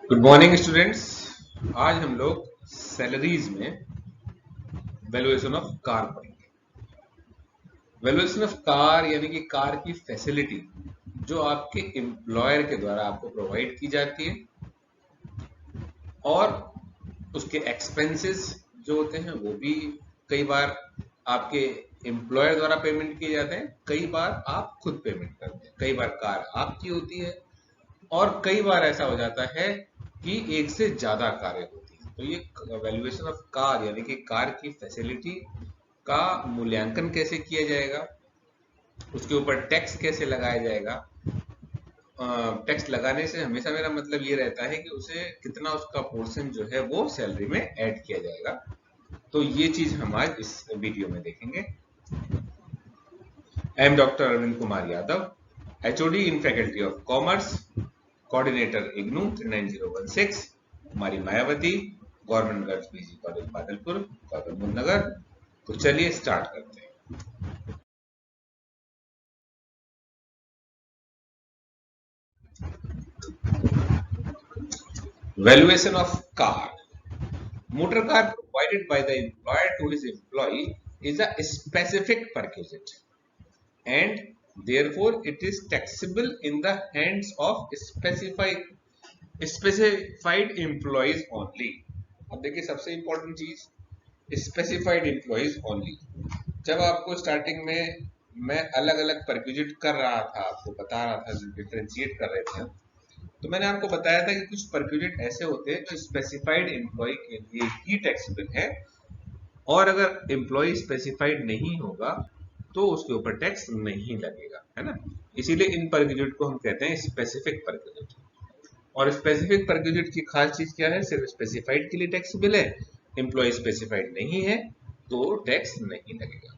Good morning students. आज हम लोग सैलरीज में वैल्यूएशन ऑफ कार पढ़ेंगे। वैल्यूएशन ऑफ कार यानी कि कार की फैसिलिटी जो आपके एम्प्लॉयर के द्वारा आपको प्रोवाइड की जाती है और उसके एक्सपेंसेस जो होते हैं वो भी कई बार आपके एम्प्लॉयर द्वारा पेमेंट किए जाते हैं, कई बार आप खुद पेमेंट करते हैं, कई बार कार आपकी होती है और कई बार ऐसा हो जाता है कि एक से ज्यादा कारें होती हैं। तो ये वैल्यूएशन ऑफ कार यानी कि कार की फैसिलिटी का मूल्यांकन कैसे किया जाएगा, उसके ऊपर टैक्स कैसे लगाया जाएगा। टैक्स लगाने से हमेशा मेरा मतलब ये रहता है कि उसे कितना उसका पोर्शन जो है वो सैलरी में ऐड किया जाएगा। तो ये चीज हम आज इस वीडियो में देखेंगे। I am doctor Arvind Kumar Yadav, HOD in faculty of commerce, coordinator IGNOU 39016, हमारी Mayawati, government girls PG college Badalpur, Gautam Buddh Nagar. तो चलिए स्टार्ट करते हैं। Valuation of car. Motor car provided by the employer to his employee is a specific perquisite and therefore it is taxable in the hands of specified employees only। अब देखिए सबसे important चीज specified employees only. जब आपको starting में मैं अलग अलग परक्यूजिट कर रहा था, आपको बता रहा था, डिफ्रेंशिएट कर रहे थे, तो मैंने आपको बताया था कि कुछ परक्यूजिट ऐसे होते हैं जो स्पेसिफाइड एम्प्लॉय के लिए ही टैक्सेबल है और अगर एम्प्लॉय स्पेसिफाइड नहीं होगा तो उसके ऊपर टैक्स नहीं लगेगा, है ना। इसीलिए इन परक्यूजिट को हम कहते हैं स्पेसिफिक परक्यूजिट। और स्पेसिफिक परक्यूजिट की खास चीज क्या है, सिर्फ स्पेसिफाइड के लिए टैक्सेबल है, एम्प्लॉय स्पेसिफाइड नहीं है तो टैक्स नहीं लगेगा।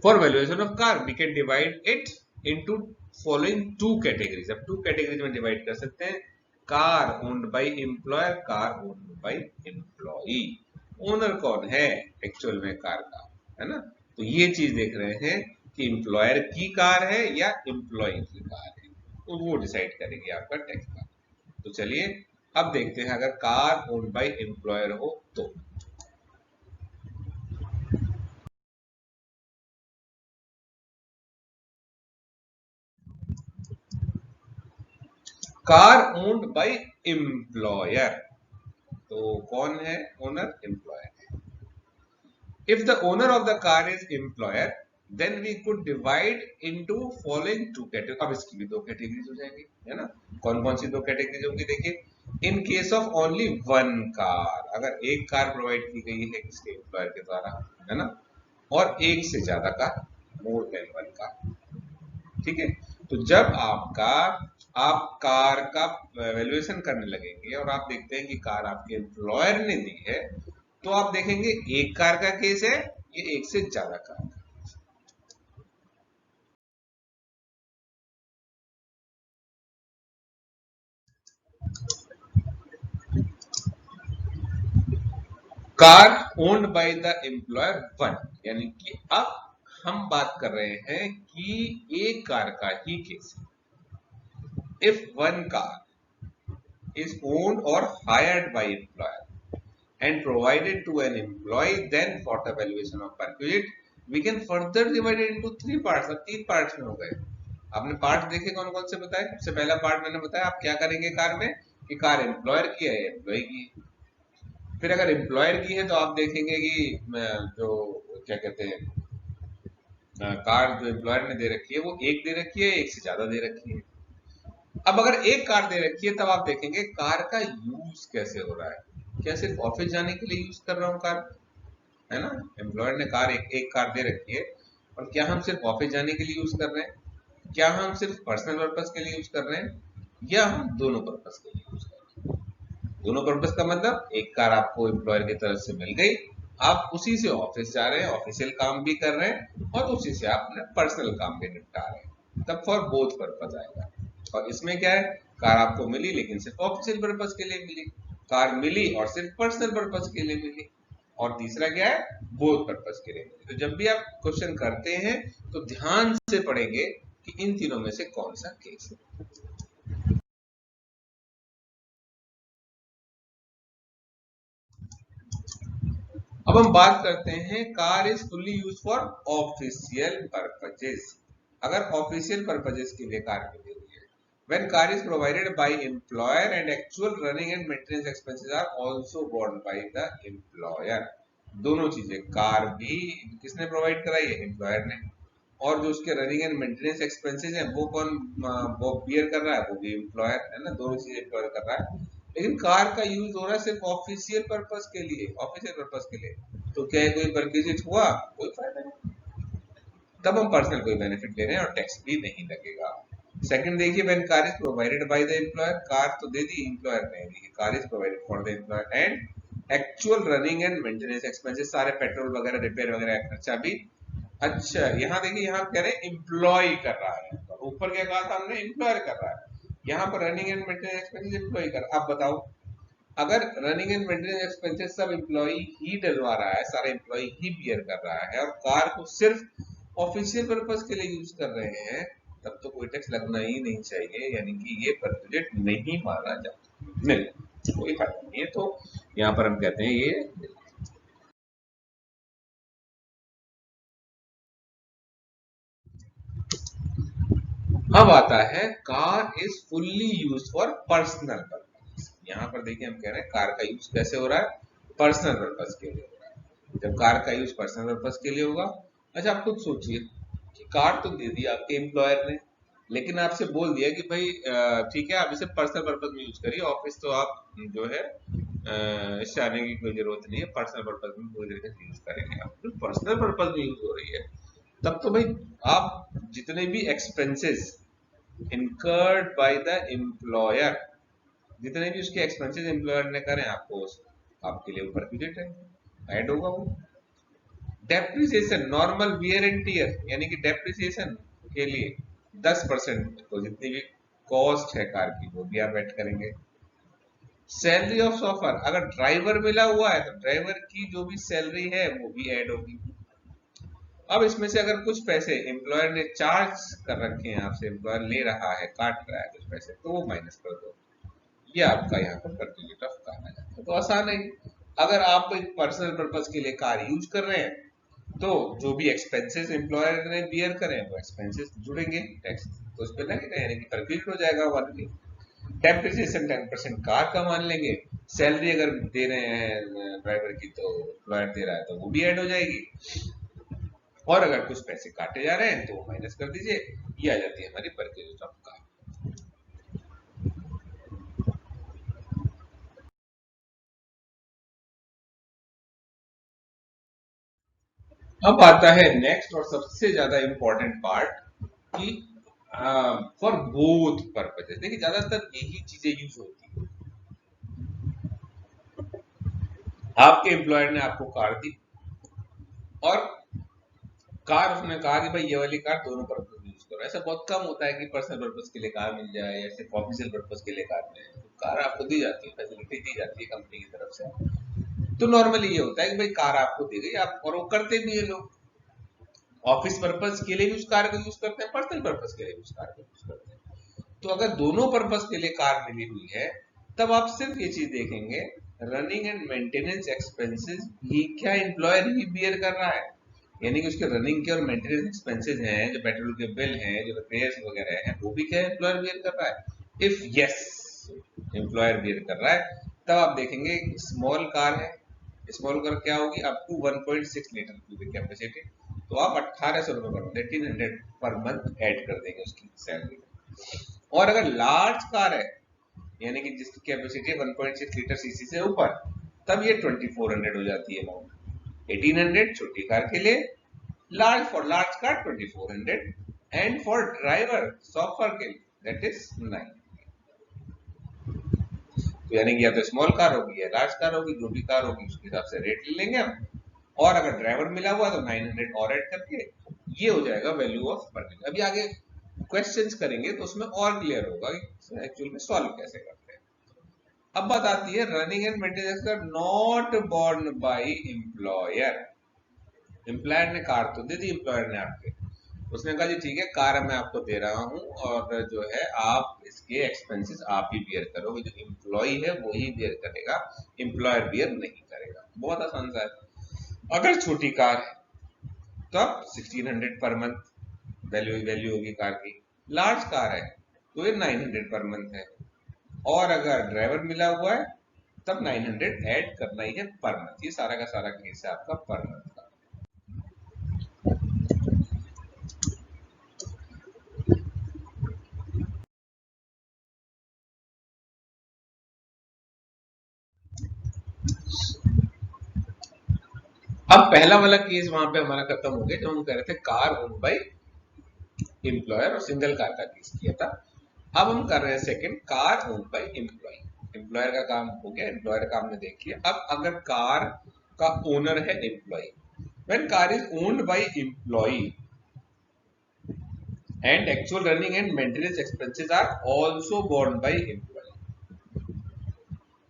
For valuation of car we can divide it into following two categories. अब टू कैटेगरीज में डिवाइड कर सकते हैं, car owned by employer, car owned by employee. Owner कौन है एक्चुअल में कार का, है ना। तो ये चीज देख रहे हैं कि एम्प्लॉयर की कार है या एम्प्लॉय की कार है, तो वो डिसाइड करेंगे आपका टैक्स का। तो चलिए अब देखते हैं अगर कार ओन्ड बाय एम्प्लॉयर हो तो। कार ओन्ड बाय एम्प्लॉयर, तो कौन है ओनर, एम्प्लॉयर है। If the owner of the car is employer then we could divide into following two category. अब इसकी भी दो कैटेगरीज हो जाएंगी, है ना। कौन कौन सी दो कैटेगरीज होंगी, देखिए। In case of only one car, अगर एक कार प्रोवाइड की गई है किसके, एम्प्लॉयर के द्वारा, है ना, और एक से ज्यादा कार, मोर देन वन कार, ठीक है। तो जब आप कार का वैल्यूएशन करने लगेंगे और आप देखते हैं कि कार आपके एम्प्लॉयर ने दी है, तो आप देखेंगे एक कार का केस है, ये एक से ज्यादा कार का। Car owned bye the employer one, यानी कि अब हम बात कर रहे हैं कि एक कार का ही केस है। If one car is owned or hired by employer and provided to an employee, then for the valuation of perquisite we can further divide it into three parts। अब तीन पार्ट्स में हो गए। आपने part देखे कौन कौन से बताए। सबसे पहला पार्ट मैंने बताया आप क्या करेंगे कार में, कि कार एम्प्लॉयर की है, एम्प्लॉय की है। फिर अगर एम्प्लॉयर की है तो आप देखेंगे कि जो क्या कहते हैं, कार जो एम्प्लॉयर ने दे रखी है वो एक दे रखी है, एक से ज्यादा दे रखी है। अब अगर एक कार दे रखी है तब आप देखेंगे कार का यूज कैसे हो रहा है। क्या सिर्फ ऑफिस जाने के लिए यूज कर रहा हूँ कार, है ना। एम्प्लॉयर ने कार एक कार दे रखी है, और क्या हम सिर्फ ऑफिस जाने के लिए यूज कर रहे हैं, क्या हम सिर्फ पर्सनल पर्पस के लिए यूज कर रहे हैं, या हम दोनों पर्पस के लिए यूज कर रहे हैं। दोनों पर्पस का मतलब एक कार आपको एम्प्लॉयर की तरफ से मिल गई, आप उसी से ऑफिस जा रहे हैं, ऑफिशियल काम भी कर रहे हैं और उसी से आप अपने पर्सनल काम भी निपटा रहे हैं, तब फॉर बोथ पर्पस आएगा। और इसमें क्या है, कार आपको मिली लेकिन सिर्फ ऑफिशियल पर्पस के लिए मिली, कार मिली और सिर्फ पर्सनल पर्पस के लिए मिली, और तीसरा क्या है, बोथ पर्पस के लिए मिली। तो जब भी आप क्वेश्चन करते हैं तो ध्यान से पढ़ेंगे कि इन तीनों में से कौन सा केस है। अब हम बात करते हैं car is fully use for official purposes. अगर ऑफिशियल पर्पजेस के लिए कार मिली हुई है, when car is provided by employer and actual running and maintenance expenses are also borne by the employer. दोनों चीजें, कार भी किसने प्रोवाइड कराई है? एम्प्लॉयर ने। और जो उसके रनिंग एंड मेंटेनेंस एक्सपेंसेस हैं वो कौन वो बियर कर रहा है? वो भी एम्प्लॉयर है ना, दोनों चीजें एम्प्लॉयर कर रहा है। लेकिन कार का यूज हो रहा है सिर्फ ऑफिशियल पर्पस के लिए, ऑफिशियल पर्पस के लिए। तो क्या है, कोई परक्विजिट हुआ? कोई फायदा नहीं, तब हम पर्सनल कोई बेनिफिट ले रहे हैं और टैक्स भी नहीं लगेगा। सेकंड देखिए, when car is provided by the employer, car तो दे दी एम्प्लॉयर ने, the car is provided for the employer and actual running and maintenance expenses, सारे पेट्रोल वगैरह रिपेयर वगैरह का खर्चा भी। अच्छा, यहाँ देखिए, यहाँ कह रहे हैं एम्प्लॉय कर रहा है, तो ऊपर क्या कहा था हमने? एम्प्लॉयर कर रहा है। यहाँ पर running and maintenance expenses employ कर। अब बताओ, अगर रनिंग एंड मेंटेनेंस एक्सपेंसेस सब एम्प्लॉय ही डलवा रहा है, सारे एम्प्लॉय ही बियर कर रहा है, और कार को सिर्फ ऑफिशियल पर्पस के लिए यूज कर रहे हैं, तब तो कोई टैक्स लगना ही नहीं चाहिए, यानी कि ये परक्विजिट नहीं माना जाता। नहीं, कोई फायदा नहीं है, तो यहाँ पर हम कहते हैं ये। अब आता है car is fully use for personal purpose. यहाँ पर देखिए, हम कह रहे हैं कार का यूज कैसे हो रहा है? पर्सनल पर्पस के लिए हो रहा है। जब कार का यूज पर्सनल पर्पस के लिए होगा, अच्छा आप खुद सोचिए कि कार तो दे दी आपके एम्प्लॉयर ने, लेकिन आपसे बोल दिया कि भाई ठीक है, आप इसे पर्सनल पर्पस में यूज करिए, ऑफिस तो आप जो है इससे आने की कोई जरूरत नहीं है, पर्सनल पर्पस में पूरी तरीके से यूज करेंगे। आप तो पर्सनल पर्पस में यूज हो रही है, तब तो भाई आप जितने भी expenses incurred by the employer, जितने भी उसके एक्सपेंसेस एम्प्लॉयर ने करें, आपको आपके लिए ऊपर क्रेडिट है, ऐड होगा वो। Depreciation, normal wear and tear, यानी कि डेप्रिसिएशन के लिए 10%, तो जितनी भी कॉस्ट है कार की वो भी आप ऐड करेंगे। सैलरी ऑफ सॉफर, अगर ड्राइवर मिला हुआ है तो ड्राइवर की जो भी सैलरी है वो भी ऐड होगी। अब इसमें से अगर कुछ पैसे एम्प्लॉयर ने चार्ज कर रखे हैं आपसे, एम्प्लॉयर ले रहा है, काट रहा है कुछ पैसे, तो वो माइनस कर दो। ये आपका यहाँ पर परक्विजिट ऑफ कार आ जाता है। तो आसान है। अगर आप एक पर्सनल पर्पज के लिए कार यूज कर रहे हैं, तो जो भी एक्सपेंसेस एम्प्लॉयर ने बियर करें वो एक्सपेंसेस जुड़ेंगे टैक्स, तो उस पर लगेगा, यानी कि परक्विजिट हो जाएगा वन की। डेप्रिसिएशन 10% कार का मान लेंगे। सैलरी अगर दे रहे हैं ड्राइवर की, तो एम्प्लॉयर दे रहा है, तो वो भी ऐड हो जाएगी। और अगर कुछ पैसे काटे जा रहे हैं तो माइनस कर दीजिए, ये आ जाती है हमारी परचेज ऑफ कार। अब आता है नेक्स्ट और सबसे ज्यादा इंपॉर्टेंट पार्ट कि फॉर बोथ पर्पजेस। देखिए, ज्यादातर यही चीजें यूज होती है। आपके एम्प्लॉयर ने आपको कार दी, और कार उसने कहा कि भाई ये वाली कार दोनों पर्पज में यूज करो। ऐसा बहुत कम होता है कि पर्सनल पर्पज के लिए कार मिल जाए या सिर्फ ऑफिशियल पर्पज के लिए कार मिले। तो कार आपको दी जाती है, फैसिलिटी दी जाती है कंपनी की तरफ से। तो नॉर्मली ये होता है कि भाई कार आपको दी गई, आप और वो करते भी है लोग, ऑफिस पर्पज के लिए भी उस कार को यूज करते हैं, पर्सनल पर्पज के लिए भी उस कार को यूज करते हैं। तो अगर दोनों पर्पज के लिए कार मिली हुई है, तब आप सिर्फ ये चीज देखेंगे, रनिंग एंड मेंटेनेंस एक्सपेंसेस भी क्या एम्प्लॉयर ही बियर कर रहा है, यानी कि उसके रनिंग के और मेंटेनेंस एक्सपेंसेस हैं, जो पेट्रोल के बिल हैं, जो रिपेयर्स वगैरह हैं, वो भी क्या एम्प्लॉयर बियर कर रहा है? इफ यस, एम्प्लॉयर बियर कर रहा है, तब आप देखेंगे स्मॉल कार है, स्मॉल कार क्या होगी? Up to 1.6 litre cubic capacity, तो आप 1800 रुपए per month, 1800 per month add कर देंगे उसकी सैलरी में। और अगर लार्ज कार है, यानी कि जिसकी कैपेसिटी 1.6 लीटर सीसी से ऊपर, तब ये 2400 हो जाती है अमाउंट। 1800 छोटी कार के लिए, large for large car 2400, and for driver chauffeur के लिए दैट इज 9। तो यानी कि या तो स्मॉल कार होगी या लार्ज कार होगी, जो भी कार होगी उसके हिसाब से रेट ले लेंगे हम। और अगर ड्राइवर मिला हुआ तो 900 और ऐड करके ये हो जाएगा वैल्यू ऑफ परचेज। अभी आगे क्वेश्चंस करेंगे तो उसमें और क्लियर होगा कि एक्चुअल में सॉल्व कैसे करते हैं। अब बात आती है रनिंग एंड मेंटेनेंस का not borne by employer. Employer ने कार तो दे दी, एम्प्लॉयर ने आपके, उसने कहा जी ठीक है, कार मैं आपको दे रहा हूं, और जो है आप इसके एक्सपेंसेस आप ही बियर करोगे, जो एम्प्लॉय है वो ही बियर करेगा, एम्प्लॉयर बियर नहीं करेगा। बहुत आसान सा है। अगर छोटी कार है तब 1600 पर मंथ वैल्यू होगी कार की। लार्ज कार है तो ये 900 पर मंथ है, और अगर ड्राइवर मिला हुआ है तब 900 ऐड करना ही है पर मंथ। ये सारा का सारा केस है आपका पर मंथ का। अब पहला वाला केस वहां पे हमारा खत्म हो गया जब हम कह रहे थे कार ओन्ड बाय एम्प्लॉयर और सिंगल कार का केस किया था। अब हम कर रहे हैं second, car owned by employ. Employer का काम हो गया, एम्प्लॉयर का काम में देखिए। अब अगर कार का ओनर है employ, when car is owned by employ and actual running and maintenance expenses are also borne by employee।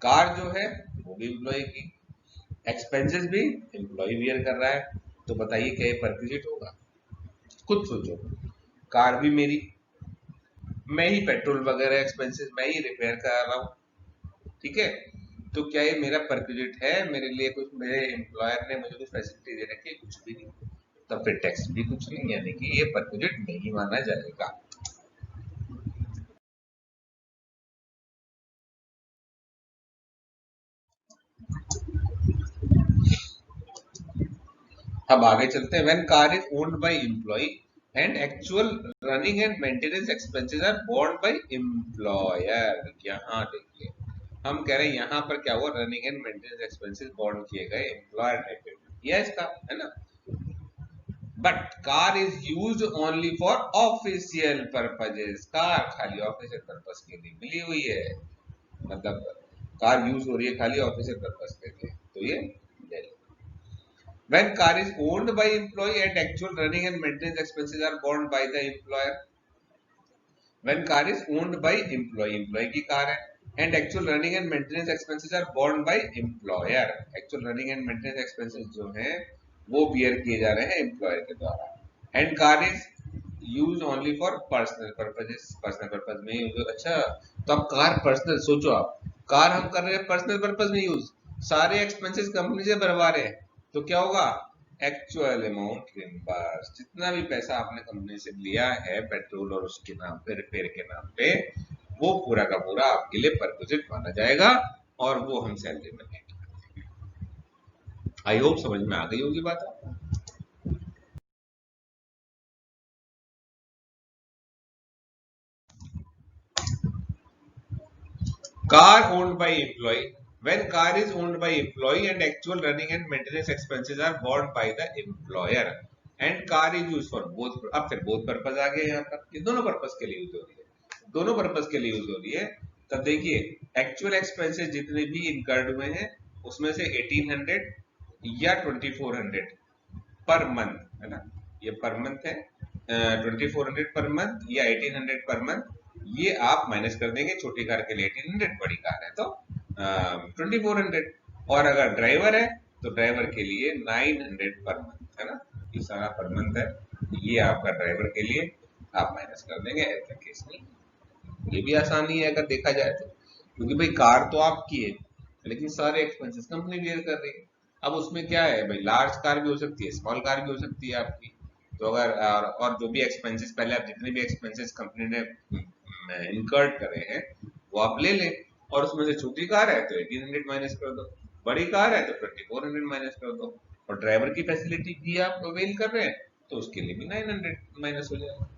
Car जो है वो भी एम्प्लॉय की, एक्सपेंसेस भी एम्प्लॉय बियर कर रहा है, तो बताइए क्या ये परक्विजिट होगा? खुद सोचो, कार भी मेरी, मैं ही पेट्रोल वगैरह एक्सपेंसेस मैं ही रिपेयर करा रहा हूँ, ठीक है, तो क्या ये मेरा परक्विजिट है? मेरे लिए कुछ, मेरे एम्प्लॉयर ने मुझे कुछ फैसिलिटी दे रखी है? कुछ भी नहीं। तब फिर टैक्स भी कुछ नहीं, यानी कि ये परक्विजिट नहीं माना जाएगा। अब आगे चलते हैं। When car is owned by employ and actual running and maintenance expenses are borne by employer. यहाँ देखिए, हम कह रहे हैं यहाँ पर क्या हुआ, running and maintenance expenses borne किए गए एम्प्लॉयर ने पे किया इसका, है ना। But car is used only for official purposes. Car खाली ऑफिशियल पर्पस के लिए मिली हुई है, मतलब कार यूज हो रही है खाली ऑफिशियल पर्पस के लिए, तो ये when car is owned by employee and actual running and maintenance expenses are borne by the employer। when car is owned by employee की कार है, and actual running and maintenance expenses are borne by employer। actual running and maintenance expenses जो हैं वो beer किए जा रहे हैं employer के द्वारा। and car is use only for personal purposes, personal purpose में यूज। अच्छा, तो अब कार पर्सनल, सोचो आप, कार हम कर रहे हैं पर्सनल पर्पज में यूज, सारे एक्सपेंसेस कंपनी से भरवा रहे हैं, तो क्या होगा, एक्चुअल अमाउंट रिम्बर्स, जितना भी पैसा आपने कंपनी से लिया है पेट्रोल और उसके नाम पे, रिपेयर के नाम पे, वो पूरा का पूरा आपके लिए परक्विजिट माना जाएगा, और वो हम सैलरी में लेंगे। आई होप समझ में आ गई होगी बात आपको। Car owned by employee, when car is owned by employee and actual running and maintenance expenses are borne by the employer and car is used for both। अब फिर both पर्पज आ गया यहाँ पर, ये दोनों पर्पज के लिए यूज हो रही है, दोनों पर्पज के लिए यूज हो रही है। तब देखिए, एक्चुअल एक्सपेंसेस जितने भी इनकर्ड हुए हैं उसमें से 1800 या 2400 पर मंथ, है ना, ये पर मंथ है, 2400 पर मंथ या 1800 पर मंथ, ये आप माइनस कर देंगे। छोटी कार के लिए 1800, बड़ी कार है तो 2400, और अगर ड्राइवर है तो ड्राइवर के लिए 900 पर मंथ, है ना, ये सारा पर मंथ है, ये आपका ड्राइवर के लिए आप माइनस कर देंगे। ऐसा केस नहीं, ये भी आसानी है अगर देखा जाए तो, क्योंकि भाई कार तो आपकी है लेकिन सारे एक्सपेंसेस कंपनी बेयर कर रही है। अब उसमें क्या है भाई, लार्ज कार भी हो सकती है, स्मॉल कार भी हो सकती है आपकी, तो अगर और जो भी एक्सपेंसेस पहले आप जितने भी एक्सपेंसेस कंपनी ने इनकर्ड करे हैं वो आप ले लें, और उसमें से छोटी कार है तो 1800 माइनस कर दो, बड़ी कार है तो 2400 माइनस कर दो, और ड्राइवर की फैसिलिटी भी आप अवेल कर रहे हैं तो उसके लिए भी 900 माइनस हो जाएगा।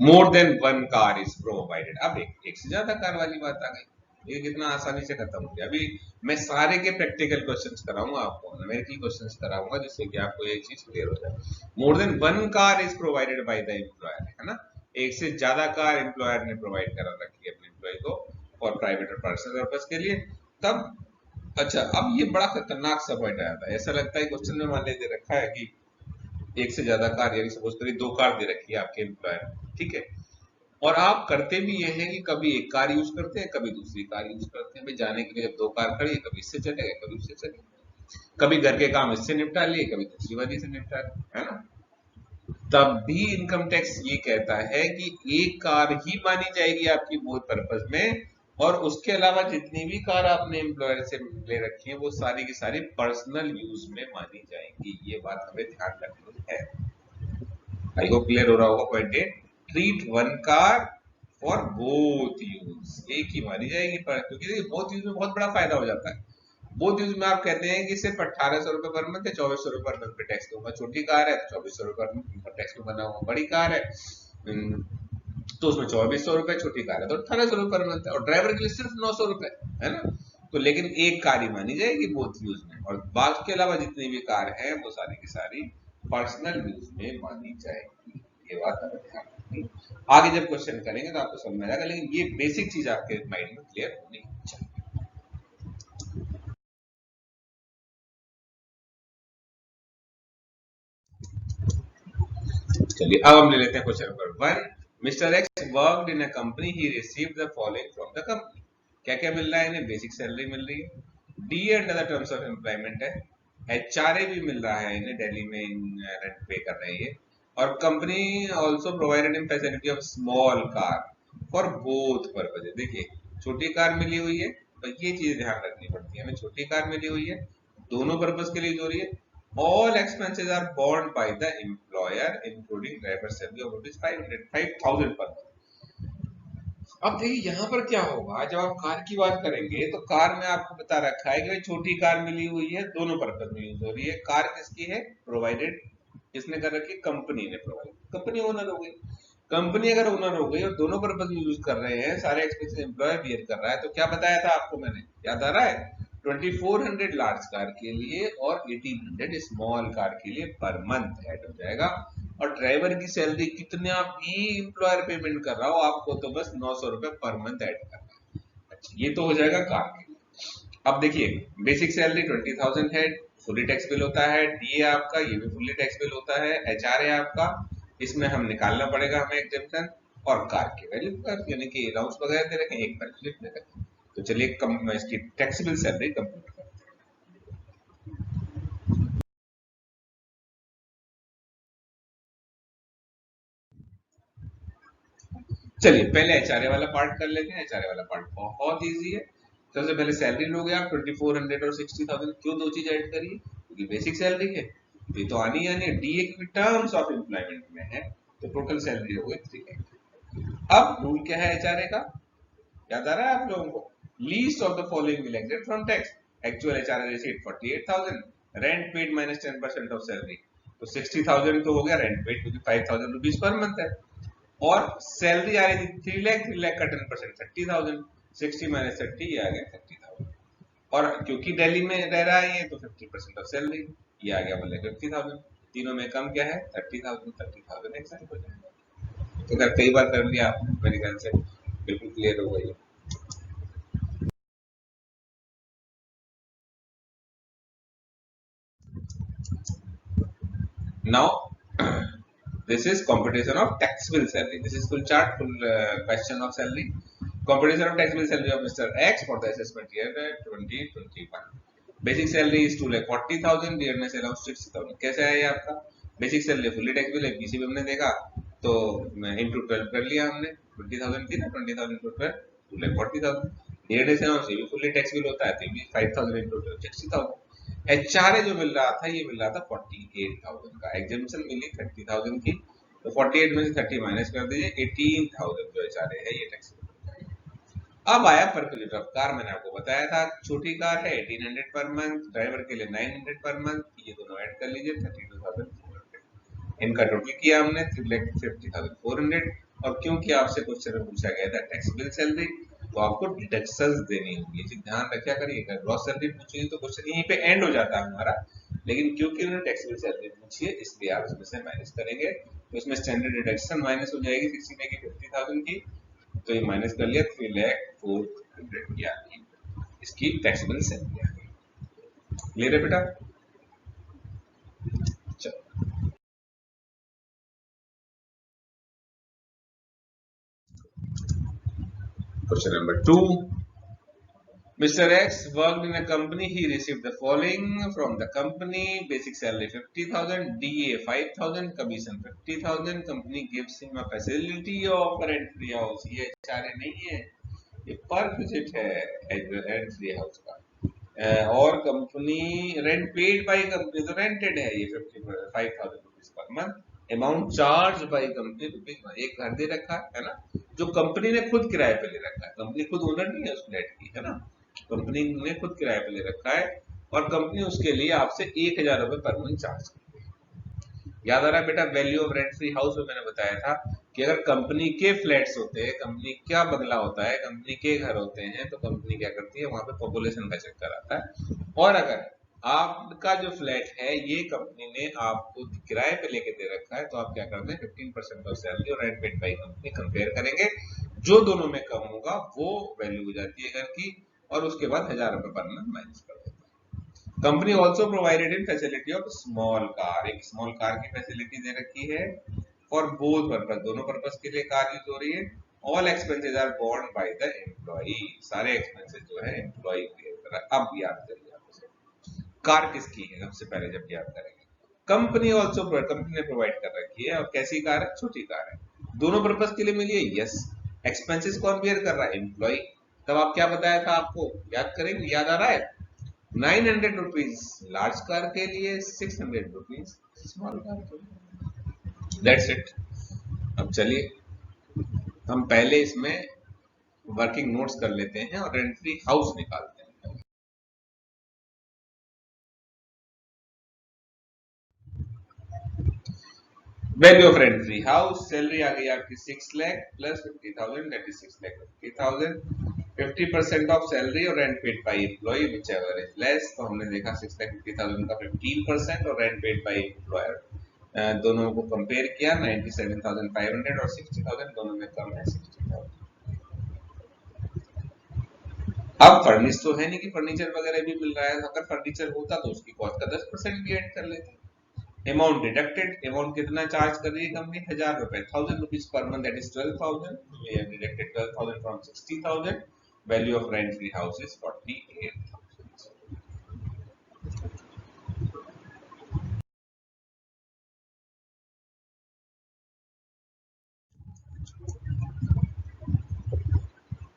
मोर than one car is provided. अब एक से ज्यादा कार वाली बात आ गई, ये कितना आसानी से खत्म हो गया। अभी मैं सारे के प्रैक्टिकल क्वेश्चंस कराऊंगा आपको, न्यूमेरिकल क्वेश्चंस कराऊंगा, जिससे कि आपको ये चीज क्लियर हो जाए। मोर than one car is provided by the employer, है ना, एक से ज्यादा कार एम्प्लॉयर ने प्रोवाइड करा रखी है अपने एम्प्लॉय को फॉर प्राइवेट और पर्सनल पर्पज के लिए, तब अच्छा, अब ये बड़ा खतरनाक सा पॉइंट आया था। ऐसा लगता है क्वेश्चन में मान दे रखा है कि एक से ज्यादा कार, यानी सपोज करिए दो कार दे रखी है आपके एम्प्लॉयर, ठीक है, और आप करते भी ये हैं कि कभी एक कार यूज करते हैं कभी दूसरी कार यूज करते हैं। भाई जाने के लिए जब दो कार खड़ी है, कभी इससे चले गए कभी उससे चले गए, कभी घर के काम इससे निपटा लिए कभी दूसरी वाली से निपटा लिए, है ना। तब भी इनकम टैक्स ये कहता है कि एक कार ही मानी जाएगी आपकी बोथ पर्पज में, और उसके अलावा जितनी भी कार आपने एम्प्लॉयर से ले रखी है वो सारी की सारी पर्सनल यूज में मानी जाएंगी। ये बात हमें ध्यान रखनी है। आई होप क्लियर हो रहा होगा point A. Treat one car for both use, एक ही मानी जाएगी क्योंकि बोथ यूज में बहुत बड़ा फायदा हो जाता है। बोथ यूज में आप कहते हैं कि सिर्फ 1800 रुपए पर मंथ है, 2400 रुपए पर मंथ पे टैक्स दूंगा। छोटी कार है तो 2400 रुपए पर मंथ पर टैक्स दूंगा। बड़ी कार है तो उसमें 2400 रुपए, छोटी कार है तो 1800 रुपए पर मंथ है, और ड्राइवर के लिए सिर्फ 900 रुपए है ना। तो लेकिन एक कार ही मानी जाएगी बोथ यूज में, और बाकी के अलावा जितनी भी कार है वो सारी की सारी पर्सनल यूज में मानी जाएगी। ये बात हमें ध्यान रखनी। आगे जब क्वेश्चन करेंगे तो आपको समझ में आएगा, लेकिन ये बेसिक चीज आपके माइंड में क्लियर होनी चाहिए। चलिए अब हम ले लेते हैं question number 1। Mister x worked in a company, he received the following from the company. क्या क्या मिल रहा है इन्हें? बेसिक सैलरी मिल रही है, D under the terms of employment है, एचआरए भी मिल रहा है इन्हें, दिल्ली में रेंट पे कर रहे हैं, और company also provided in facility of small car for both purposes. देखिए छोटी कार मिली हुई है, तो ये चीज ध्यान रखनी पड़ती है हमें, छोटी कार मिली हुई है दोनों पर्पज के लिए जो रही है। All expenses are borne by the employer, including driver salary of rupees 5,000 per month। अब देखिए यहाँ पर क्या होगा, जब आप कार की बात करेंगे तो कार में आपको बता रखा है कि भाई छोटी कार मिली हुई है, दोनों पर्पज में यूज हो रही है। कार किसकी है? प्रोवाइडेड। किसने कर रखी? कंपनी ने प्रोवाइड, कंपनी ओनर हो गई। कंपनी अगर ओनर हो गई और दोनों पर्पज में यूज कर रहे हैं, सारे एक्सपेंसेस एम्प्लॉयर बियर कर रहा है, तो क्या बताया था आपको मैंने, याद आ रहा है? 2400 लार्ज कार के लिए और 1800 स्मॉल कार के लिए पर मंथ ऐड हो जाएगा। और ड्राइवर की सैलरी कितना भी एम्प्लॉयर पेमेंट कर रहा हो, आपको तो बस 900 रुपए पर मंथ ऐड करना है। अच्छा, ये तो हो जाएगा कार के लिए। अब देखिए बेसिक सैलरी 20,000 है, फुली टैक्सेबल होता है, डीए आपका ये भी फुली टैक्सेबल होता है, एचआरए आपका, इसमें हम निकालना पड़ेगा हमें एग्जेम्पशन, और कार के वैल्यू पर यानी कि अलाउंस वगैरह दे रखे हैं, एक पर लिख दे रखे हैं। तो चलिए कम इसकी टैक्सेबल सैलरी कंप्लीट करते हैं। चलिए पहले एचआरए वाला पार्ट कर लेते हैं। एचआरए वाला पार्ट बहुत इजी है। सबसे पहले सैलरी लोगे आप 2400 और 60,000, क्यों दो चीज ऐड करिए? क्योंकि बेसिक सैलरी है, ये तो आनी आनी है, डीए की टर्म्स ऑफ एम्प्लॉयमेंट में है, तो टोटल सैलरी हो गई 3 लाख। अब रूल क्या है एचआरए का, याद आ रहा है आप लोगों को? Least of the following will exit from tax. Actual HRA receipt 48,000, rent paid minus 10% of salary, तो 60,000 तो हो गया रेंट पेड, क्योंकि 5,000 रुपीज पर मंथ है। और सैलरी आ रही थी 3 लाख, 3 लाख का 10% 30,000, 60 माइनस 30 ये आ गया 30,000। और क्योंकि दिल्ली में रह रहा है ये, तो 50% ऑफ सैलरी ये आ गया, मतलब 50,000। तीनों में कम क्या है? 30,000। 30,000 एग्जैक्ट हो जाएगा। तो अगर कई बार कर लिया आपने, मेरे ख्याल से बिल्कुल क्लियर हो गई। Now, this is computation of taxable salary. This is full chart, full question of salary. Computation of taxable salary of Mr. X for the assessment year 2021. Basic salary is 2,40,000, dearness allowance 60,000। कैसे है ये आपका? Basic salary fully taxable है, PC भी हमने देखा, तो into 12 कर लिया हमने, 20,000 थी ना, 20,000 इंटू 12 2,40,000। dearness allowance ये भी फुली टैक्सेबल होता है, तो ये भी 5,000 इंटू 12 60,000। एचआरए जो मिल रहा था ये मिल रहा था 48,000 का, एग्जामिशन मिली 30,000 की, तो 48 में से 30 माइनस कर दीजिए, 18,000 जो एचआरए है ये टैक्स। अब आया पर किलोमीटर ऑफ कार, मैंने आपको बताया था छोटी कार है 1800 पर मंथ, ड्राइवर के लिए 900 पर मंथ, ये दोनों ऐड कर लीजिए 32,400। इनका टोटल किया हमने 3,50,400। और क्योंकि आपसे क्वेश्चन में पूछा गया था टैक्सेबल सैलरी, तो आपको डिडक्शंस देनी होगी, इसे ध्यान रखा करिएगा। ग्रॉस सैलरी पूछी तो क्वेश्चन यहीं पे एंड हो जाता है हमारा, लेकिन क्योंकि उन्होंने टैक्सेबल सैलरी पूछी है इसलिए आप इसमें से माइनस करेंगे, तो इसमें स्टैंडर्ड डिडक्शन माइनस हो जाएगी 60 की 50,000 की, तो ये माइनस कर लिया 3,04,000 की आपकी इसकी टैक्सेबल सैलरी आ गई। क्लियर है बेटा? चलो question number 2। Mr. X worked in a company. He received the following from the company: basic salary 50,000, DA 5,000, commission 50,000. Company gives him a facility of rent-free house. ये सारे नहीं है, ये पर विजिट है rent-free house का। और company rent paid by company, तो रेंटेड है ये 55,000 rupees per month. Amount charge by company rupees, एक घर दे रखा है ना, जो कंपनी ने खुद किराए पे ले रखा है। कंपनी खुद ओनर नहीं है उस फ्लैट की, है ना, कंपनी ने खुद किराए पे ले रखा है और कंपनी उसके लिए आपसे 1,000 रुपए पर मंथ चार्ज करती है। याद आ रहा है बेटा, value of rent free house में मैंने बताया था कि अगर कंपनी के फ्लैट्स होते हैं, कंपनी क्या बंगला होता है, कंपनी के घर होते हैं, तो कंपनी क्या करती है, वहां पे पॉपुलेशन का चक्कर आता है। और अगर आपका जो फ्लैट है ये कंपनी ने आपको किराए पे लेके दे रखा है, तो आप क्या करते हैं, 15% ऑफ सैलरी और rent paid by company compare करेंगे, जो दोनों में कम होगा वो वैल्यू हो जाती है घर की, और उसके बाद 1,000 रुपए पर मंथ माइनस कर देते हैं। Company also provided in facility of small car, एक स्मॉल कार की फैसिलिटी दे रखी है फॉर बोथ पर्पस, दोनों पर्पस के लिए कार यूज हो रही है। All expenses are borne by the employee, सारे एक्सपेंसेस जो है एम्प्लॉई पे कर रहा है। अब याद करिए आप उसे, कार किसकी है सबसे पहले जब याद करेंगे, कंपनी ऑल्सो, कंपनी ने प्रोवाइड कर रखी है। और कैसी कार है, छोटी कार है, दोनों पर्पस के लिए मिली है, यस। एक्सपेंसेस कौन बेयर कर रहा है, एम्प्लॉय। तब आप क्या बताया था आपको, याद करेंगे, याद आ रहा है, 900 रुपीज लार्ज कार के लिए, 600 रुपीज स्मॉल कार के लिए। That's it. अब चलिए हम पहले इसमें वर्किंग नोट्स कर लेते हैं और रेंट फ्री हाउस निकालते हैं। Value of rent free house, salary आ गई आपकी 6 लाख plus 50,000, that is 6,50,000। 50% of salary और rent paid by employ whichever is less, तो हमने देखा 6,50,000 का 15% और रेंट पेड बाय एम्प्लॉयर, दोनों को कंपेयर किया, 97,500 और 60,000, दोनों में कम है 60,000। अब फर्निश तो है नहीं कि फर्नीचर वगैरह भी मिल रहा है, अगर फर्नीचर होता तो उसकी कॉस्ट का 10% भी ऐड कर लेते। अमाउंट डिडक्टेड, अमाउंट कितना चार्ज कर रही है कंपनी, 1,000 रुपए, 1,000 rupees per month, that is 12,000। We have deducted 12,000 from 60,000। Value of rent free house is 48,000।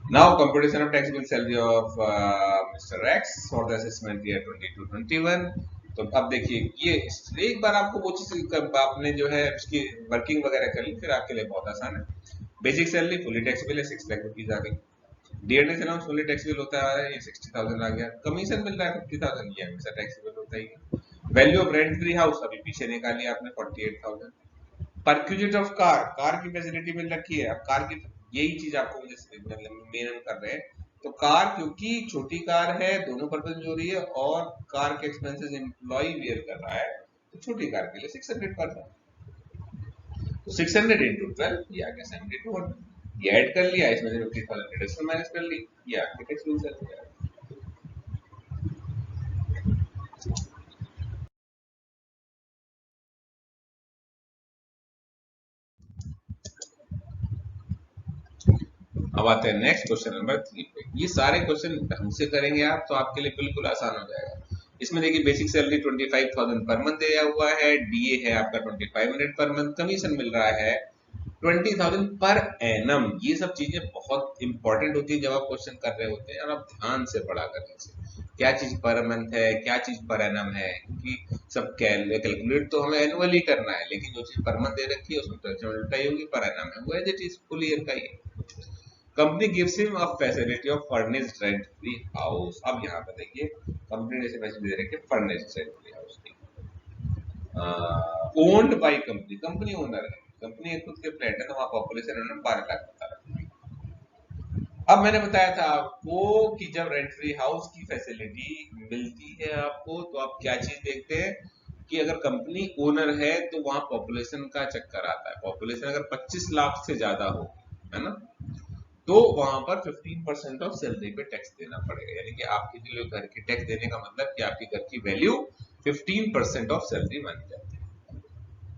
Now computation of taxable salary of Mr. X for the assessment year 22-21। तो अब देखिए ये एक बार आपको वो चीज आपने जो है उसकी वर्किंग वगैरह कर ली, फिर आपके लिए बहुत आसान है। बेसिक सैलरी फुली टैक्सेबल है, 6 लाख रुपीज आ गई। डीएनएस अलाउंस फुली टैक्सेबल होता है, ये 60,000 आ गया। कमीशन मिल रहा है 50,000, ये हमेशा टैक्सेबल होता ही है। Value of rent free house अभी पीछे निकाली आपने, 48,000। परक्यूजिट ऑफ कार, कार की फैसिलिटी मिल रखी है। अब कार की यही चीज आपको मुझे मेन कर रहे हैं, तो कार क्योंकि छोटी कार है, दोनों पर्पज हो रही है, और कार के एक्सपेंसेस एम्प्लॉय बेयर कर रहा है, तो छोटी कार के लिए 600 पर था, तो 600 इंटू 12 ये आ गया 7200। ये ऐड कर लिया, इसमें से 50,000 डिडक्शन माइनस कर ली, ये आपके टैक्स बिल से हो गया। अब आते हैं नेक्स्ट क्वेश्चन नंबर 3 पे। ये सारे क्वेश्चन ढंग से करेंगे आप तो आपके लिए बिल्कुल आसान हो जाएगा। इसमें देखिए बेसिक सैलरी 25,000 पर मंथ दिया हुआ है, डीए है आपका 2500 पर मंथ, कमीशन मिल रहा है 20,000 पर एनम। ये सब चीजें बहुत इंपॉर्टेंट होती है जब आप क्वेश्चन कर रहे होते हैं, और आप ध्यान से पढ़ा करें इसे, क्या चीज पर मंथ है, क्या चीज पर एनम है, क्योंकि सब कैलकुलेट तो हमें एनुअली करना है, लेकिन जो चीज पर मंथ दे रखी है उसमें तो उल्टा ही होगी, पर एनम है वो as it is full year का ही है। Company gives him a facility of furnished rent free house. अब यहाँ पे देखिए कंपनी ने फैसिलिटी दे रखी है फर्निश्ड रेंट फ्री हाउस की, owned by company, company owner है, कंपनी खुद के फ्लैट है, तो वहां पॉपुलेशन उन्होंने 12 लाख बता रखा है। अब मैंने बताया था आपको कि जब रेंट फ्री हाउस की फैसिलिटी मिलती है आपको, तो आप क्या चीज देखते हैं कि अगर कंपनी ओनर है तो वहां पॉपुलेशन का चक्कर आता है। पॉपुलेशन अगर 25 लाख से ज्यादा हो, है ना, तो वहां पर 15% ऑफ सैलरी पे टैक्स देना पड़ेगा, यानी कि आपके लिए घर की टैक्स देने का मतलब कि आपके घर की वैल्यू 15% ऑफ सैलरी बन जाती है।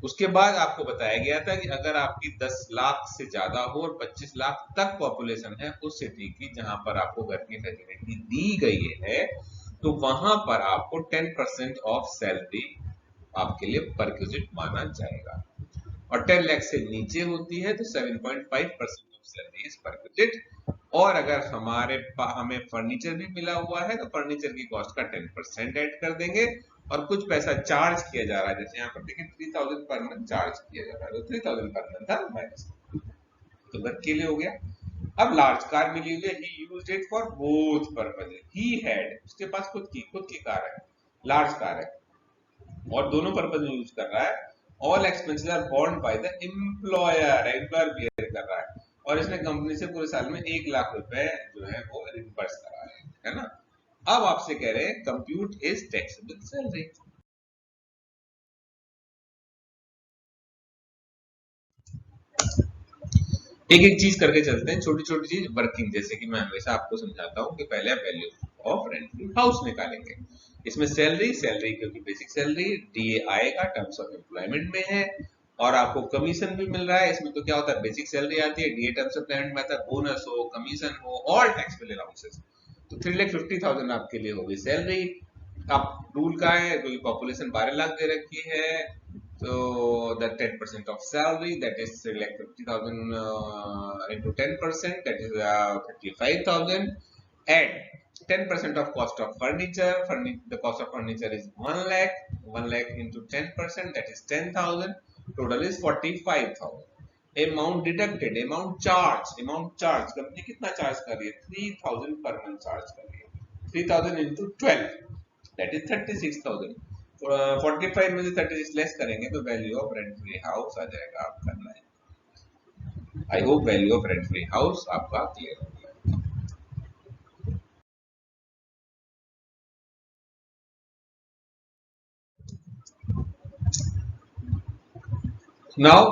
उसके बाद आपको बताया गया था कि अगर आपकी 10 लाख से ज्यादा हो और 25 लाख तक पॉपुलेशन है उस सिटी की जहां पर आपको घर की फैसिलिटी दी गई है, तो वहां पर आपको 10% ऑफ सैलरी आपके लिए पर क्यूजिट माना जाएगा। और 10 लाख से नीचे होती है तो 7.5% ऑफ सैलरी इज पर क्यूजिट। और अगर हमें फर्नीचर भी मिला हुआ है तो फर्नीचर की कॉस्ट का 10% ऐड कर देंगे और कुछ पैसा चार्ज किया जा रहा है, जैसे यहाँ पर देखिए 3000 पर मंथ चार्ज किया जा रहा है, तो 3000 पर मंथ था माइनस, तो घर के लिए हो गया। अब लार्ज कार मिली हुई है, ही used it for both purposes, he had, उसके पास खुद की कार है, लार्ज कार है और दोनों पर्पज में यूज कर रहा है। All expenses are borne by the employer, employer bear कर रहा है और इसने कंपनी से पूरे साल में 1 लाख रुपए जो है वो रिम्बर्स करा है ना। अब आपसे कह रहे हैं कंप्यूट इज टैक्सेबल सैलरी। एक एक चीज करके चलते हैं, छोटी छोटी चीज वर्किंग, जैसे कि मैं हमेशा आपको समझाता हूँ कि पहले आप वैल्यू ऑफ रेंट हाउस निकालेंगे। इसमें सैलरी क्योंकि बेसिक सैलरी, डीए आएगा, टर्म्स ऑफ एम्प्लॉयमेंट में है और आपको कमीशन भी मिल रहा है। इसमें तो क्या होता है, बेसिक सैलरी आती है, डीए टर्म्स ऑफ एम्प्लॉयमेंट में आता है, बोनस हो, कमीशन हो, ऑल टैक्सेबल अलाउंसेस। तो 3,50,000 आपके लिए होगी सैलरी। अब रूल का है क्योंकि पॉपुलेशन 12 लाख दे रखी है, so the 10% of salary, that is like 50,000 into 10%, that is 55,000. And 10% of cost of furniture. The cost of furniture is 1 lakh. 1 lakh into 10%, that is 10,000. Total is 45,000. Amount deducted, amount charged. Company कितना charge कर रही है? 3,000 per month charge कर रही है. 3,000 into 12, that is 36,000. 45 में से 36 less करेंगे तो value of rent free house आ जाएगा आपका 9। I hope value of rent free house आपका क्लियर हो गया। Now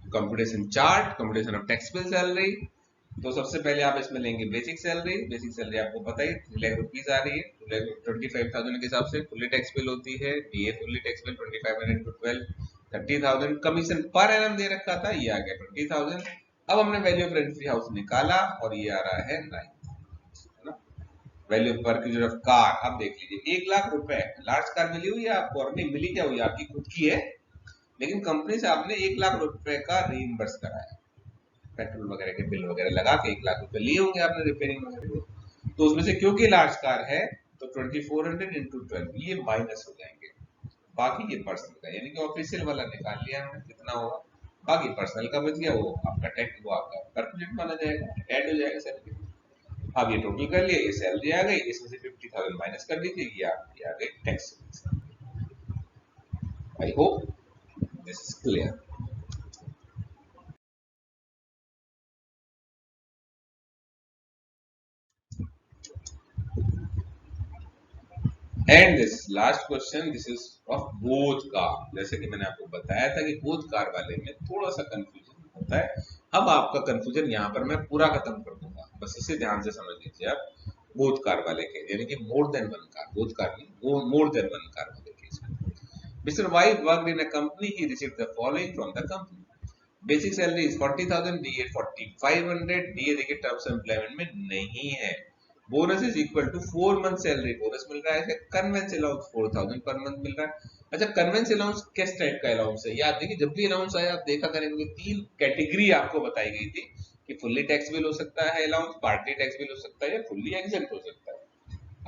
computation chart, computation of taxable salary. तो सबसे पहले आप इसमें लेंगे बेसिक सैलरी आपको पता ही 3 लाख रुपीज आ रही है, 25,000 के हिसाब से फुल्ली टैक्सेबल होती है, DA fully taxable 2500 into 12 30,000। Commission पर एनम दे रखा था, ये आ गया 20,000। अब हमने value of rent free house निकाला और ये आ रहा है 9। वैल्यू पर क्यूजिट ऑफ कार, अब देख लीजिए 1 लाख रुपए लार्ज कार मिली हुई है आपको, और नहीं मिली क्या हुई, आपकी खुद की है, लेकिन कंपनी से आपने 1 लाख रुपए का रीइंबर्स कराया, पेट्रोल वगैरह के बिल वगैरह लगा के 1 लाख रुपए लिए होंगे आपने रिपेयरिंग वगैरह। तो उसमें से क्योंकि लार्ज कार है तो 2400 into 12 ये माइनस हो जाएंगे, बाकी ये पर्सनल का, यानी कि ऑफिशियल वाला निकाल लिया हमने, कितना होगा, बाकी पर्सनल का बच गया, वो आपका टैक्स, वो आपका परक्यूजिट माना जाएगा, ऐड हो जाएगा सैलरी। अब ये टोटल कर लिया, ये सैलरी आ गई, इसमें से 50,000 माइनस कर दीजिए, ये आपकी आ गई tax. I hope this is clear. And this last question, this is of both car. जैसे कि मैंने आपको बताया था कि बोथ कार वाले में थोड़ा सा कंफ्यूजन होता है। अब आपका कंफ्यूजन यहाँ पर मैं पूरा खत्म कर दूंगा, बस इसे ध्यान से समझ लीजिए आप। बोथ कार वाले के, यानी कि more than one car, both car नहीं, मोर देन वन कार वाले केस में, mister Y worked in a company, he received the following from the company. Basic salary is 40,000, DA 4500, DA देखिए terms of employment में नहीं है। Bonus is equal to 4 month salary, bonus मिल रहा है। Convince allowance 4,000 per month मिल रहा है। अच्छा, कन्वेंस अलाउंस किस टाइप का अलाउंस है, याद देखिए जब भी अलाउंस आया आप देखा करेंगे 3 कैटेगरी आपको बताई गई थी कि फुल्ली टैक्सेबल हो सकता है अलाउंस, पार्टली टैक्सेबल हो सकता है या फुल्ली एग्जेम्प्ट हो सकता है।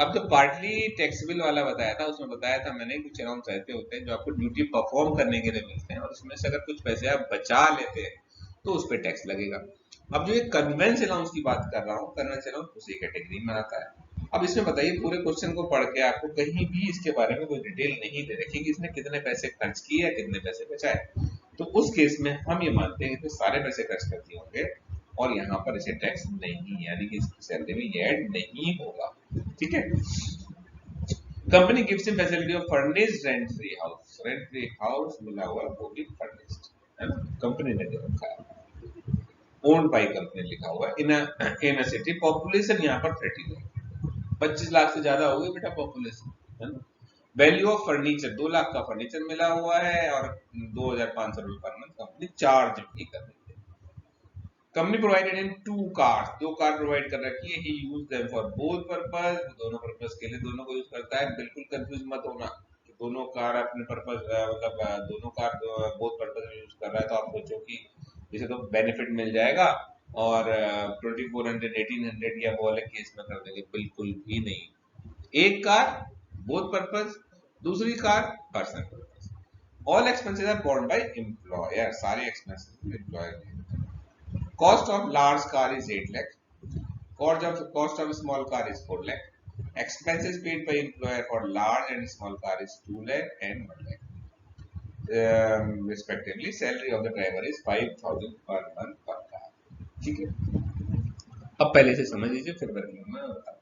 अब जो पार्टली टैक्सेबल वाला बताया था उसमें बताया था मैंने कुछ अलाउंस ऐसे होते हैं जो आपको ड्यूटी परफॉर्म करने के लिए मिलते हैं और उसमें से अगर कुछ पैसे आप बचा लेते हैं तो उस पर टैक्स लगेगा। अब जो ये कन्वेंस अलाउंस की बात कर रहा हूँ, कन्वेंस अलाउंस उसी कैटेगरी में आता है। अब इसमें बताइए पूरे क्वेश्चन को पढ़ के आपको कहीं भी इसके बारे में कोई डिटेल नहीं दे रखी कि इसने कितने पैसे खर्च किए या कितने पैसे बचाए। तो उस केस में हम ये मानते हैं कि सारे पैसे खर्च कर दिए होंगे और यहाँ पर इसे टैक्स नहीं, यानी कि इसकी सैलरी में ये ऐड नहीं होगा। ठीक है। Company gives him facility of furnished rent free house, rent free house मिला हुआ वो भी फर्निश्ड है ना, कंपनी ने दे रखा है, ओन्ड बाय कंपनी लिखा हुआ है। इन अ सिटी, पॉपुलेशन यहाँ पर 30 लाख, 25 लाख से ज्यादा हो गई बेटा पॉपुलेशन, है ना। वैल्यू ऑफ फर्नीचर 2 लाख का फर्नीचर मिला हुआ है और 2,500 रुपए पर मंथ कंपनी चार्ज भी कर रही है। Company provided in 2 cars, 2 car provide कर रखी है। He use them for both purpose, दोनों पर्पस के लिए दोनों को यूज करता है। बिल्कुल कंफ्यूज मत होना कि दोनों कार अपने पर्पस मतलब दोनों कार बोथ पर्पस में यूज कर रहा है तो आप सोचो कि इसे तो बेनिफिट मिल जाएगा और 2400 1800 या वो वाले केस में कर देंगे, बिल्कुल भी नहीं। एक कार बोथ पर्पस, दूसरी car personal purpose. All expenses are borne by employer, सारे expenses employer. Cost of large car is 8 lakh. Cost of small car is 4 lakh. Expenses paid by employer for large and small car is 2 lakh and 1 lakh. Respectively, salary of the driver is 5,000 per month per car. ठीक है, अब पहले से समझ लीजिए फिर working में बताऊँ।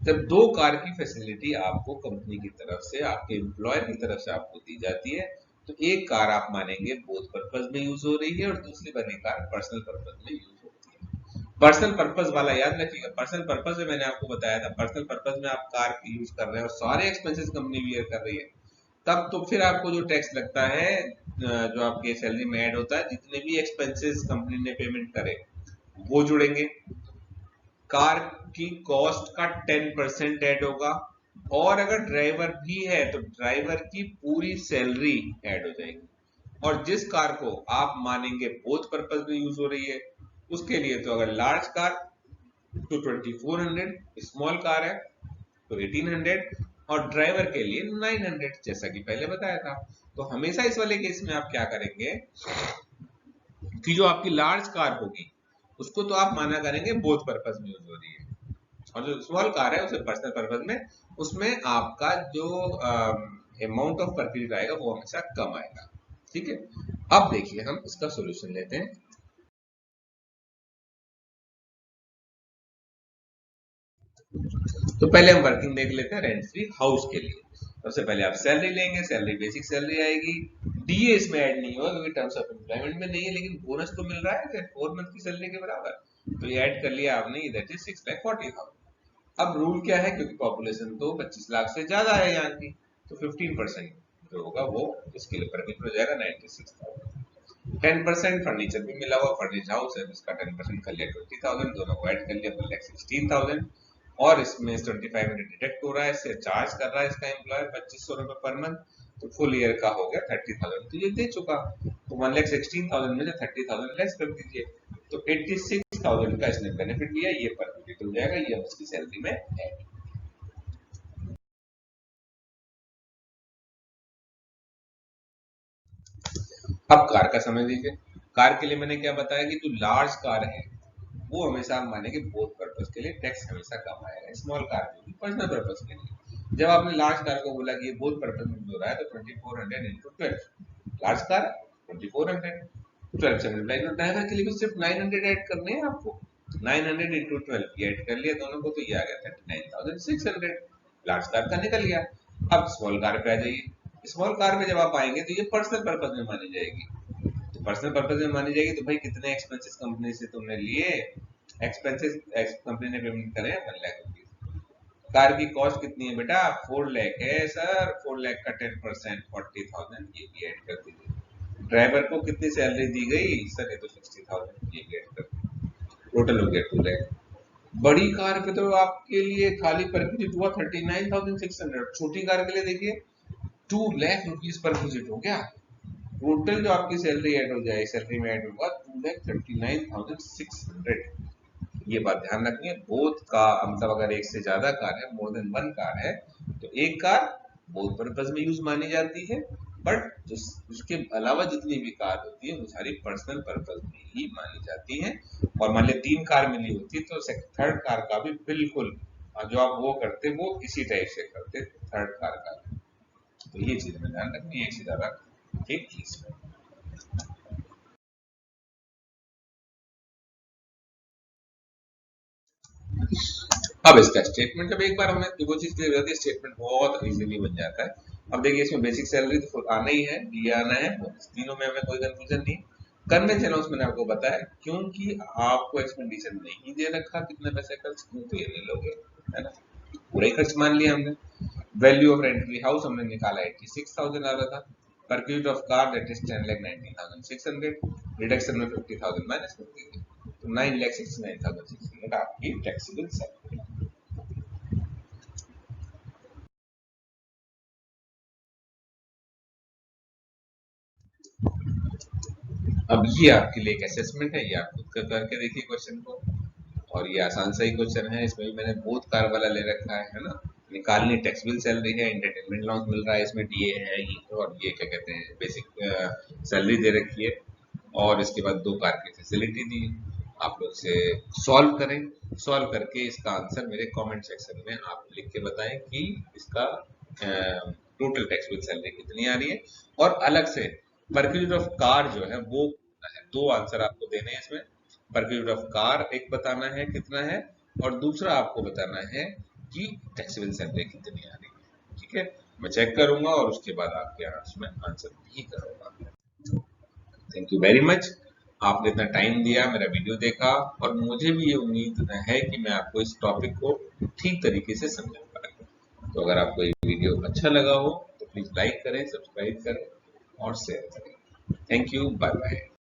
जब 2 कार की फैसिलिटी आपको कंपनी की तरफ से, आपके एम्प्लॉयर की तरफ से आपको दी जाती है, तो एक कार आप मानेंगे बोथ पर्पस में यूज हो रही है और दूसरी वाली कार पर्सनल पर्पस में यूज होती है। पर्सनल पर्पस वाला याद रखिएगा, पर्सनल पर्पस में मैंने आपको बताया था, पर्सनल पर्पस में आप कार यूज कर रहे हैं और सारे एक्सपेंसेस कंपनी बियर कर रही है, तब तो फिर आपको जो टैक्स लगता है जो आपके सैलरी में ऐड होता है, जितने भी एक्सपेंसेस कंपनी ने पेमेंट करे वो जुड़ेंगे। कार की कॉस्ट का 10% ऐड होगा और अगर ड्राइवर भी है तो ड्राइवर की पूरी सैलरी ऐड हो जाएगी। और जिस कार को आप मानेंगे बोथ पर्पस में यूज हो रही है उसके लिए तो अगर लार्ज कार तो 2400, स्मॉल कार है तो 1800 और ड्राइवर के लिए 900, जैसा कि पहले बताया था। तो हमेशा इस वाले केस में आप क्या करेंगे कि जो आपकी लार्ज कार होगी उसको तो आप माना करेंगे बोथ पर्पस में यूज हो रही है और जो स्मॉल कार है उसे पर्सनल पर्पस में, उसमें आपका जो अमाउंट ऑफ परचेज आएगा वो हमेशा कम आएगा। ठीक है, अब देखिए हम इसका सॉल्यूशन लेते हैं। तो पहले हम वर्किंग देख लेते हैं रेंट फ्री हाउस के लिए। सबसे पहले आप सैलरी लेंगे, सैलरी बेसिक सैलरी आएगी, डीए इसमें ऐड नहीं होगा क्योंकि टर्म्स ऑफ एम्प्लॉयमेंट में नहीं है, लेकिन बोनस तो मिल रहा है 4 मंथ की सैलरी के बराबर, तो ये ऐड कर लिया आपने, दैट इज 6,40,000। अब रूल क्या है, क्योंकि पॉपुलेशन तो 25 लाख से ज्यादा है यहाँ की, तो 15% जो होगा वो इसके लिए परमिट हो जाएगा 96,000। 10% फर्नीचर भी मिला हुआ, फर्निचर हाउस है, इसका 10% कर लिया 20,000, दोनों को ऐड कर लिया 1,16,000 और इसमें 25 डिडक्ट हो रहा है, इससे चार्ज कर रहा है इसका एम्प्लॉयर 2,500 रुपए पर मंथ, तो फुल ईयर का हो गया 30,000, तो ये दे चुका। तो 1,16,000 में से 30,000 लेस कर दीजिए, तो 86,000 का इसने बेनिफिट लिया, ये परमिट हो जाएगा, ये उसकी सैलरी में ऐड। अब कार का समझ लीजिए। कार के लिए मैंने क्या बताया कि जो लार्ज कार है वो हमेशा हम मानेंगे बोथ पर्पस के लिए टैक्स हमेशा कम आएगा, स्मॉल कार के लिए पर्सनल पर्पस के लिए। जब आपने लार्ज कार को बोला कि ये बोथ पर्पस में हो रहा है तो 2400 इंटू 12, लार्ज कार 2400, 12 से मल्टीप्लाई, तो ड्राइवर के लिए भी सिर्फ 900 ऐड करने हैं आपको, 900 इंटू 12 ऐड कर लिया दोनों को, तो ये आ गया 39,600, लार्ज कार का निकल गया। अब स्मॉल कार पे आ जाइए। स्मॉल कार में जब आप आएंगे तो ये पर्सनल पर्पस में मानी जाएगी, तो पर्सनल पर्पस में मानी जाएगी, तो भाई कितने एक्सपेंसेस कंपनी से तुमने लिए, एक्सपेंसेस कंपनी ने पेमेंट करे 1 लाख रुपीज। कार की कॉस्ट कितनी है बेटा, 4 लाख है सर, 4 लाख का 10% 40,000, ये भी ऐड कर दीजिए। ड्राइवर को कितनी सैलरी दी गई सर, ये तो 60,000, ये भी ऐड कर दीजिए, टोटल हो गया 2 लाख। बड़ी कार पे तो आपके लिए खाली परक्विजिट हुआ 39,600, छोटी कार के लिए देखिए 2 लाख रुपीज परक्विजिट हो गया, टोटल जो आपकी सैलरी ऐड हो जाए, सैलरी में ऐड होगा 2,39,600। ये बात ध्यान रखनी है, बोथ का मतलब अगर एक से ज्यादा कार है, मोर देन 1 कार है, तो एक कार बोथ पर्पज में यूज मानी जाती है, बट उसके अलावा जितनी भी कार होती है वो सारी पर्सनल पर्पज में ही मानी जाती है। और मान लिया 3 कार मिली होती तो थर्ड कार का भी बिल्कुल जो आप वो करते वो इसी टाइप से करते थर्ड कार का। तो ये चीज में ध्यान रखनी है, एक से ज्यादा एक चीज में। अब इसका स्टेटमेंट जब एक बार हमें वो चीज क्लियर हो जाती है, स्टेटमेंट बहुत इजीली बन जाता है। अब देखिए इसमें बेसिक सैलरी तो आना ही है, डी आना है, तीनों में हमें कोई कंफ्यूजन नहीं। कन्वेंशन हाउस मैंने आपको बताया, क्योंकि आपको एक्सपेंडिचर नहीं दे रखा कितने पैसे खर्च, क्यों तो ये नहीं लोगे, है ना, पूरा ही खर्च मान लिया हमने। वैल्यू ऑफ रेंटली हाउस हमने निकाला 86,000 आ रहा था। Perquisite of car that is 10,19,600, reduction में 50,000 माइनस कर दीजिए, तो 9,69,600 आपकी टैक्सेबल सैलरी। अब ये आपके लिए एक असेसमेंट है, ये आप खुद करके देखिए क्वेश्चन को, और ये आसान सा ही क्वेश्चन है। इसमें भी मैंने बोथ कार वाला ले रखा है ना, निकालनी टैक्सेबल सैलरी है, एंटरटेनमेंट अलाउंस मिल रहा है, इसमें डीए है और ये क्या कहते हैं बेसिक सैलरी दे रखी है, और इसके बाद 2 कार की फैसिलिटी दी है। आप लोग से सॉल्व करें, सॉल्व करके इसका आंसर मेरे कमेंट सेक्शन में आप लिख के बताएं कि इसका टोटल टैक्सेबल सैलरी कितनी आ रही है, और अलग से परक्यूट ऑफ कार जो है वो है। 2 आंसर आपको देने हैं इसमें, परक्यूट ऑफ कार एक बताना है कितना है, और दूसरा आपको बताना है कि टैक्सेबल सैलरी कितनी आ रही है। ठीक है, मैं चेक करूंगा और उसके बाद आपके यहाँ उसमें आंसर भी करूंगा। थैंक यू वेरी मच, आपने इतना टाइम दिया, मेरा वीडियो देखा, और मुझे भी ये उम्मीद है कि मैं आपको इस टॉपिक को ठीक तरीके से समझा पाया। तो अगर आपको ये वीडियो अच्छा लगा हो तो प्लीज लाइक करें, सब्सक्राइब करें और शेयर करें। Thank you, bye bye.